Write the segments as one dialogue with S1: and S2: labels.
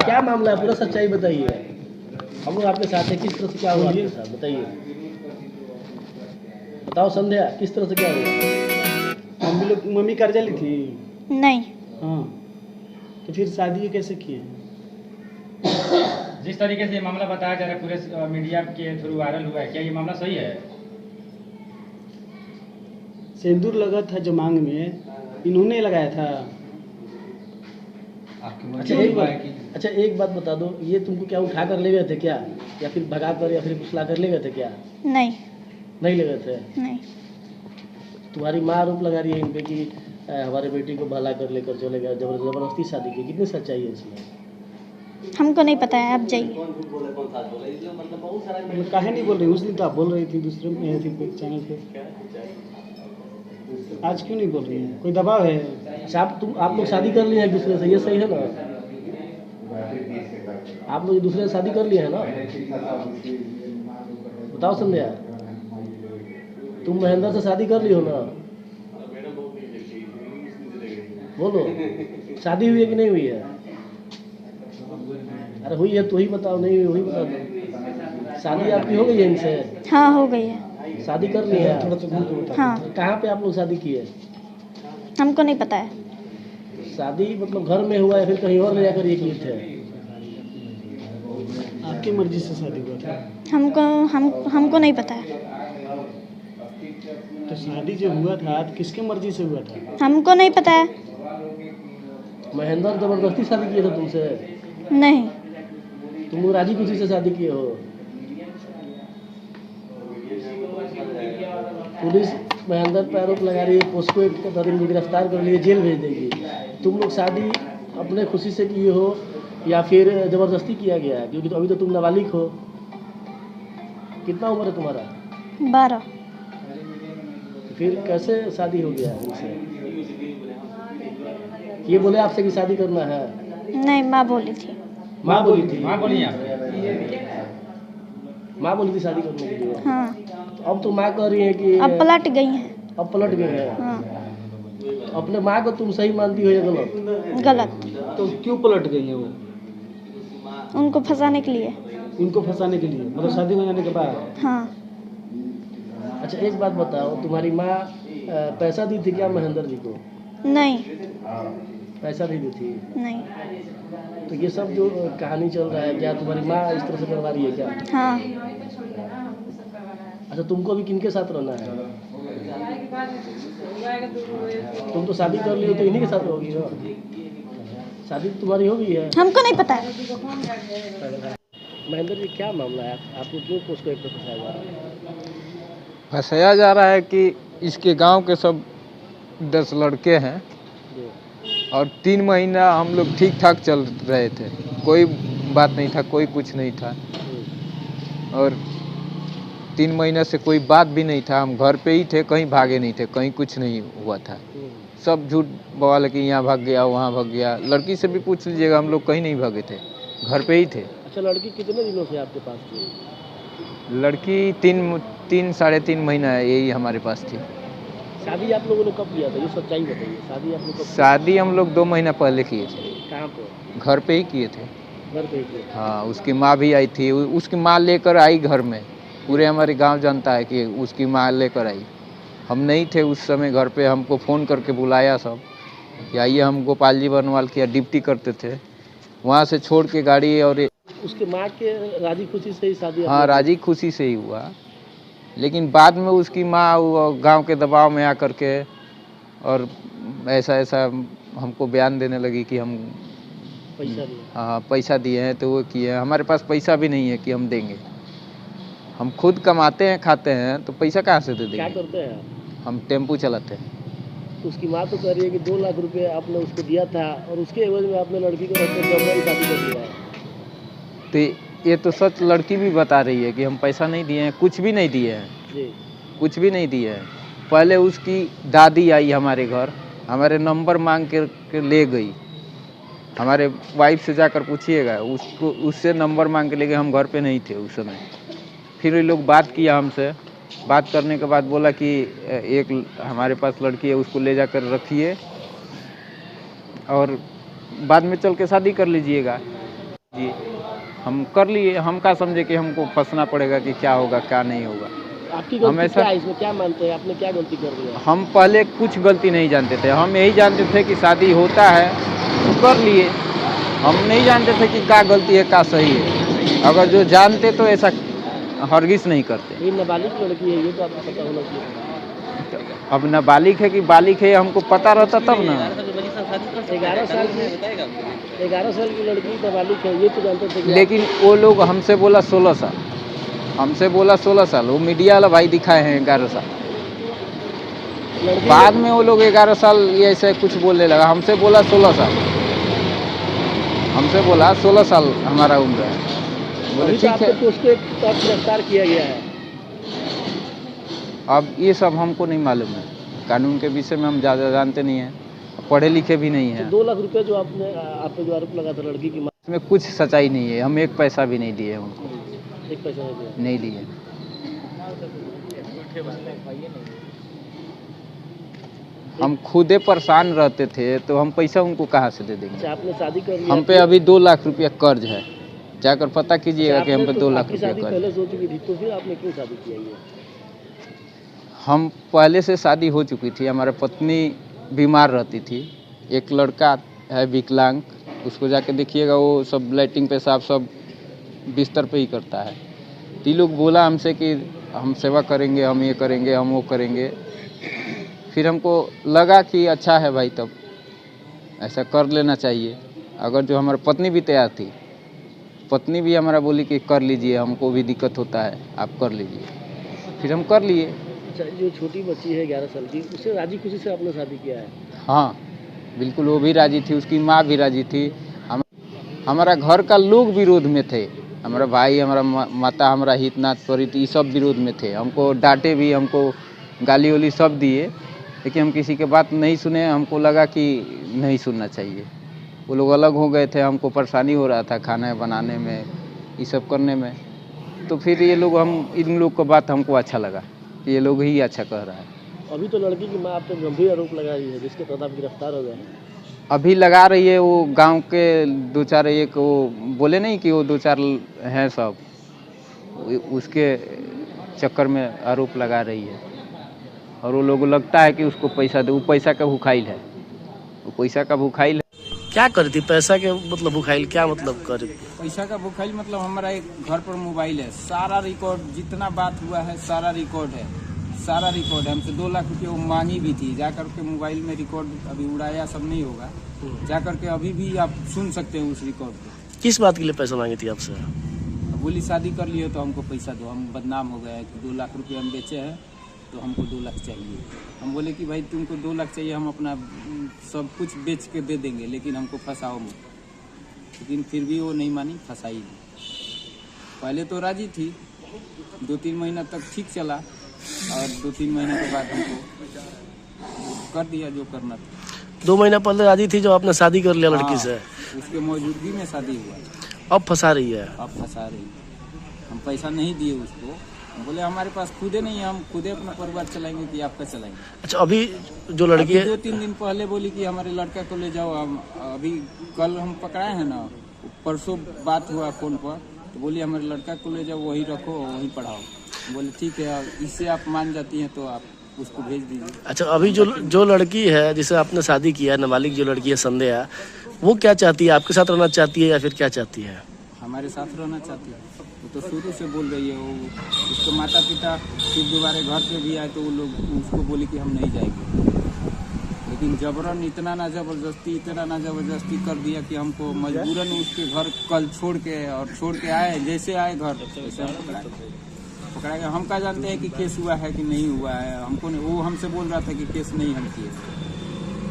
S1: क्या मामला है, पूरा सच्चाई बताइए। हम लोग आपके साथ हैं, किस तरह से क्या हुआ आपके साथ बताइए। बताओ संध्या, किस तरह से क्या हुआ।
S2: मम्मी कर्जा ली थी।
S3: नहीं।
S2: हाँ, तो फिर शादी कैसे किए।
S4: जिस तरीके से ये मामला बताया जा रहा है पूरे मीडिया के थ्रू वायरल हुआ है, क्या ये मामला सही है?
S2: सिंदूर लगा था जो मांग में, इन्होंने लगाया था।
S1: अच्छा एक बात बता दो, ये तुमको क्या उठा कर ले गए थे क्या, या फिर भगा कर या फिर फुसला कर ले गए थे क्या?
S3: नहीं।
S1: नहीं ले गए थे।
S3: नहीं।
S1: तुम्हारी माँ आरोप लगा रही है इन पे कि हमारे बेटी को भला कर लेकर चले गए, जबरदस्ती शादी की। कितनी सच्चाई है इसमें?
S3: हमको नहीं पता है, आप जाइए।
S2: मतलब काहे नहीं बोल रही, उस दिन तो आप बोल रही थी दूसरे में चैनल पे, आज क्यों नहीं बोल रही है? कोई दबाव है?
S1: अच्छा आप लोग शादी कर लिए हैं एक दूसरे से, ये सही है ना? आप लोग एक दूसरे से शादी कर लिए हैं ना? बताओ संध्या, तुम महेंद्र से शादी कर ली हो ना? बोलो, शादी हुई है कि नहीं हुई है? अरे हुई है तो ही बताओ, नहीं हुई वही बता दो। शादी आपकी हो गई है इनसे?
S3: हाँ, हो गई है।
S1: शादी कर ली है?
S3: हाँ।
S1: कहाँ पे आप लोग शादी किए?
S3: हमको नहीं पता है।
S1: शादी मतलब घर में हुआ है फिर कहीं और ले जाकर ये किए थे?
S2: आपकी मर्जी से शादी हुआ था?
S3: हमको नहीं पता है।
S2: तो शादी जो हुआ था तो किसके मर्जी से हुआ था?
S3: हमको नहीं पता है।
S1: महेंद्र जबरदस्ती शादी किए थे तुमसे?
S3: नहीं।
S1: तुम लोग राजी खुशी से शादी किए हो? पुलिस महेंद्र पर आरोप लगा रही है, पोस्को एक्ट के तहत इनको गिरफ्तार कर लिए, जेल भेज देगी। तुम लोग शादी अपने खुशी से किए हो या फिर जबरदस्ती किया गया है? क्योंकि तो अभी तो तुम नाबालिग हो। कितना उम्र है तुम्हारा?
S3: 12।
S1: फिर कैसे शादी हो गया इनसे? ये बोले आपसे कि शादी करना है?
S3: नहीं, माँ बोली थी।
S1: माँ बोली थी?
S4: माँ बोली आप?
S1: माँ बोली थी शादी करने के लिए?
S3: हाँ।
S1: तो अब तो माँ कह रही है कि
S3: अब पलट गई हैं।
S1: अब पलट गए हैं।
S3: हाँ।
S1: अपने माँ को तुम सही मानती हो या गलत?
S3: गलत।
S2: तो क्यों पलट गई है वो?
S3: उनको फंसाने के लिए।
S2: उनको फंसाने के लिए, मतलब शादी हो जाने के बाद?
S3: हाँ।
S1: अच्छा एक बात बताओ, तुम्हारी माँ पैसा दी थी क्या महेंद्र जी को?
S3: नहीं।
S1: पैसा नहीं दी थी?
S3: नहीं।
S1: तो ये सब जो कहानी चल रहा है, क्या तुम्हारी माँ इस तरह से करवा रही है क्या?
S3: हाँ।
S1: अच्छा तुमको अभी किनके साथ रहना है? तुम तो शादी कर ली हो तो इन्हीं के साथ रहोगी ना? शादी तो तुम्हारी हो गई है।
S3: हमको नहीं पता है।
S1: महेंद्र जी क्या मामला है, आपको क्यों पोस्को एक्ट पे फंसाया जा रहा है?
S5: फंसाया जा रहा है कि इसके गांव के सब 10 लड़के हैं और 3 महीना हम लोग ठीक ठाक चल रहे थे, कोई बात नहीं था, कोई कुछ नहीं था। और 3 महीना से कोई बात भी नहीं था, हम घर पे ही थे, कहीं भागे नहीं थे, कहीं कुछ नहीं हुआ था। सब झूठ बवाल कि यहाँ भाग गया वहाँ भाग गया। लड़की से भी पूछ लीजिएगा, हम लोग कहीं नहीं भागे थे, घर पे ही थे।
S1: अच्छा लड़की कितने दिनों से आपके पास थी?
S5: लड़की 3 साढ़े 3 महीना है यही हमारे पास थी।
S1: शादी आप लोगों ने कब किया था, ये सच्चाई बताइए। शादी आप लोग कब?
S5: शादी हम लोग 2 महीना पहले किए थे।
S1: कहाँ पे?
S5: घर पे ही किए थे।
S1: घर पे ही?
S5: हाँ, उसकी माँ भी आई थी, उसकी माँ लेकर आई घर में। पूरे हमारे गांव जानता है कि उसकी माँ लेकर आई। हम नहीं थे उस समय घर पे, हमको फ़ोन करके बुलाया सब कि आइए। हम गोपाल जी बनवाल की ड्यूटी करते थे, वहाँ से छोड़ के गाड़ी। और
S1: उसके माँ के राजी खुशी से ही शादी?
S5: हाँ, राजी खुशी से ही हुआ, लेकिन बाद में उसकी माँ गांव के दबाव में आकर के और ऐसा हमको बयान देने लगी कि हम
S1: पैसा दिए?
S5: हाँ, पैसा दिए हैं तो वो किए हैं। हमारे पास पैसा भी नहीं है कि हम देंगे। हम खुद कमाते हैं खाते हैं, तो पैसा कहाँ से दे देंगे?
S1: क्या करते हैं आप?
S5: हम टेम्पू चलाते हैं।
S1: उसकी माँ तो कह रही है कि 2 लाख रुपए आपने उसको दिया था और उसके एवज में आपने लड़की को रखकर जबरन शादी कर दिया है।
S5: तो ये तो सच लड़की भी बता रही है कि हम पैसा नहीं दिए हैं, कुछ भी नहीं दिए हैं
S1: जी।
S5: कुछ भी नहीं दिए हैं। पहले उसकी दादी आई हमारे घर, हमारे नंबर मांग के ले गई। हमारे वाइफ से जाकर पूछिएगा, उसको उससे नंबर मांग के ले गए। हम घर पे नहीं थे उस समय। फिर ये लोग बात किया हमसे, बात करने के बाद बोला कि एक हमारे पास लड़की है, उसको ले जाकर रखिए और बाद में चल के शादी कर लीजिएगा। जी हम कर लिए, हम क्या समझे कि हमको फंसना पड़ेगा कि क्या होगा क्या नहीं होगा।
S1: आपकी
S5: हम
S1: गलती
S5: ऐसा-
S1: क्या है इसमें, क्या मानते हैं आपने क्या गलती कर दिया?
S5: हम पहले कुछ गलती नहीं जानते थे, हम यही जानते थे कि शादी होता है तो कर लिए। हम नहीं जानते थे कि क्या गलती है क्या सही है। अगर जो जानते तो ऐसा हरगिज नहीं करते।
S1: ये नाबालिग लड़की है, ये तो आपको पता होना चाहिए।
S5: अब नाबालिग है कि बालिग है हमको पता रहता तब ना।
S1: 11 साल की लड़की नाबालिग है, ये तो जानते थे कि
S5: लेकिन वो लोग हमसे बोला 16 साल, हमसे बोला 16 साल। वो मीडिया वाला भाई दिखाए हैं 11 साल।
S1: लड़की
S5: बाद में वो लोग 11 साल ये ऐसे कुछ बोलने लगा। हमसे बोला 16 साल, हमसे बोला 16 साल हमारा उम्र है। बोले
S1: अभी तो
S5: ठीक है।
S1: आपको उसको एक तौर गिरफ्तार किया गया है।
S5: अब ये सब हमको नहीं मालूम है, कानून के विषय में हम ज़्यादा जानते नहीं हैं, पढ़े लिखे भी नहीं हैं।
S1: 2 लाख रुपए जो आपने आप पे जो आरोप लगा था लड़की की माँ,
S5: इसमें कुछ सच्चाई नहीं है। हम एक पैसा भी नहीं दिए उनको,
S1: एक पैसा नहीं दिया।
S5: नहीं दिए। हम खुदे परेशान रहते थे तो हम पैसा उनको कहाँ से दे देंगे।
S1: अच्छा, आपने शादी कर लिया?
S5: हम पे अभी 2 लाख रुपया कर्ज है, जाकर पता कीजिएगा कि हम पे 2 लाख
S1: आपकी
S5: रुपया
S1: शादी
S5: कर्ज
S1: पहले
S5: है।
S1: हो चुकी थी, तो फिर आपने क्यों शादी किया ये?
S5: हम पहले से शादी हो चुकी थी, हमारा पत्नी बीमार रहती थी। एक लड़का है विकलांग, उसको जाके देखिएगा, वो सब लैट्रिन पेशाब सब बिस्तर पे ही करता है। तो ये लोग बोला हमसे कि हम सेवा करेंगे, हम ये करेंगे, हम वो करेंगे। फिर हमको लगा कि अच्छा है भाई, तब ऐसा कर लेना चाहिए। अगर जो हमारी पत्नी भी तैयार थी, पत्नी भी हमारा बोली कि कर लीजिए, हमको भी दिक्कत होता है, आप कर लीजिए। फिर हम कर लिए।
S1: अच्छा, जो छोटी बच्ची है 11 साल की, उससे राजी खुशी से आपने शादी किया है?
S5: हाँ बिल्कुल, वो भी राजी थी, उसकी माँ भी राजी थी। हमारा घर का लोग विरोध में थे, हमारा भाई, हमारा माता, हमारा हितनाथ परित, ये सब विरोध में थे। हमको डांटे भी, हमको गाली वाली सब दिए, लेकिन हम किसी के बात नहीं सुने। हमको लगा कि नहीं सुनना चाहिए। वो लोग अलग हो गए थे, हमको परेशानी हो रहा था खाना बनाने में, ये सब करने में। तो फिर ये लोग, हम इन लोग का बात हमको अच्छा लगा कि ये लोग ही अच्छा कह रहा है।
S1: अभी तो लड़की की माँ आप पे गंभीर आरोप लगा रही है, जिसके तहत आप गिरफ्तार हो गए हैं।
S5: अभी लगा रही है, वो गांव के 2-4 एक वो बोले नहीं कि वो 2-4 हैं सब, उसके चक्कर में आरोप लगा रही है। और वो लोगों लगता है कि उसको पैसा दे, वो पैसा का भूखाइल है, वो पैसा का भूखाइल है।
S1: क्या करी थी पैसा के मतलब भुखाइल, क्या मतलब करी?
S5: पैसा का भूखाइल मतलब हमारा एक घर पर मोबाइल है, सारा रिकॉर्ड जितना बात हुआ है सारा रिकॉर्ड है, सारा रिकॉर्ड है। हमसे 2 लाख रुपये वो मांगी भी थी, जाकर के मोबाइल में रिकॉर्ड, अभी उड़ाया सब नहीं होगा, जाकर के अभी भी आप सुन सकते हैं उस रिकॉर्ड को।
S1: किस बात के लिए पैसा मांगी थी आपसे?
S5: बोली शादी कर लिए तो हमको पैसा दो, हम बदनाम हो गए हैं कि 2 लाख रुपये हम बेचे हैं तो हमको 2 लाख चाहिए। हम बोले कि भाई तुमको 2 लाख चाहिए, हम अपना सब कुछ बेच के दे देंगे, लेकिन हमको फंसाओ मत। लेकिन फिर भी वो नहीं मानी, फंसाई नहीं। पहले तो राजी थी, 2-3 महीना तक ठीक चला, और 2-3 महीने के बाद हमको कर दिया जो करना था।
S1: 2 महीना पहले राजी थी, जो आपने शादी कर लिया लड़की से,
S5: उसके मौजूदगी में शादी हुआ,
S1: अब फंसा रही है।
S5: अब फंसा रही है। हम पैसा नहीं दिए उसको, हम बोले हमारे पास खुदे नहीं है, हम खुदे अपना परिवार चलाएंगे कि आपका चलाएंगे।
S1: अच्छा, अभी जो लड़की है
S5: 2-3 दिन पहले बोली कि हमारे लड़का को ले जाओ। हम अभी कल हम पकड़ाए हैं ना, परसों बात हुआ फ़ोन पर, तो बोली हमारे लड़का को ले जाओ, वही रखो, वही पढ़ाओ। बोले ठीक है, इससे आप मान जाती हैं तो आप उसको भेज दीजिए।
S1: अच्छा, अभी जो लड़की है जिसे आपने शादी किया है, नाबालिग जो लड़की है संध्या, वो क्या चाहती है? आपके साथ रहना चाहती है या फिर क्या चाहती है?
S5: हमारे साथ रहना चाहती है। वो तो शुरू से बोल रही है। वो उसके माता पिता फिर दोबारा घर पे भी आए तो वो लोग उसको बोले कि हम नहीं जाएंगे, लेकिन जबरन इतना ना जबरदस्ती कर दिया कि हमको मजबूरन उसके घर कल छोड़ के आए। जैसे आए घर वैसे हम पकड़ा गया। हम क्या जानते हैं कि केस हुआ है कि नहीं हुआ है? हमको नहीं, वो हमसे बोल रहा था कि केस नहीं हम किए।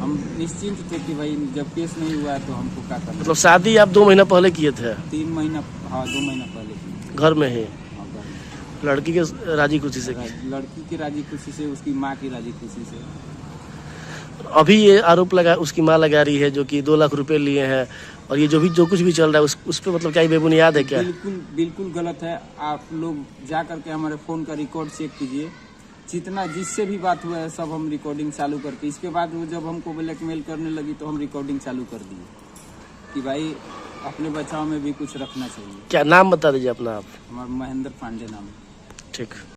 S5: हम निश्चिंत थे कि भाई जब केस नहीं हुआ है तो हमको क्या करना।
S1: मतलब शादी आप 2 महीना पहले किए थे?
S5: 3 महीना, हाँ 2 महीना पहले
S1: घर में ही?
S5: हाँ, घर में।
S1: लड़की के राजी खुशी से की?
S5: लड़की की राजी खुशी से, उसकी माँ की राजी खुशी से।
S1: अभी ये आरोप लगा, उसकी माँ लगा रही है, जो कि 2 लाख रुपए लिए हैं, और ये जो कुछ भी चल रहा है उस पर मतलब क्या बेबुनियाद है क्या?
S5: बिल्कुल गलत है। आप लोग जा करके हमारे फ़ोन का रिकॉर्ड चेक कीजिए, जितना जिससे भी बात हुआ है सब हम रिकॉर्डिंग चालू करके, इसके बाद वो जब हमको ब्लैकमेल करने लगी तो हम रिकॉर्डिंग चालू कर दिए कि भाई
S6: अपने बचाव में भी कुछ रखना चाहिए।
S1: क्या नाम बता दीजिए अपना आप?
S6: हमारा महेंद्र पांडे नाम है।
S1: ठीक।